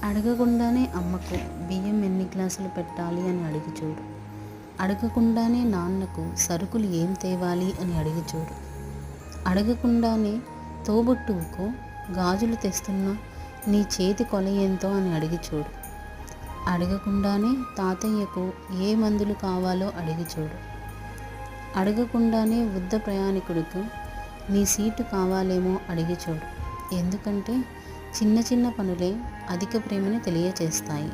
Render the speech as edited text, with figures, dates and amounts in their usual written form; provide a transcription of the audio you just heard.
అడగకుండానే అమ్మకు బియ్యం ఎన్ని గ్లాసులు పెట్టాలి అని అడిగి చూడు. అడగకుండానే నాన్నకు సరుకులు ఏం తేవాలి అని అడిగి చూడు. అడగకుండానే తోబుట్టువుకు గాజులు తెస్తున్నా నీ చేతి కొల ఎంతో అని అడిగి చూడు. అడగకుండానే తాతయ్యకు ఏ మందులు కావాలో అడిగి చూడు. అడగకుండానే వృద్ధ ప్రయాణికుడికి నీ సీటు కావాలేమో అడిగి చూడు. ఎందుకంటే చిన్న చిన్న పనులే అధిక ప్రేమని తెలియచేస్తాయి.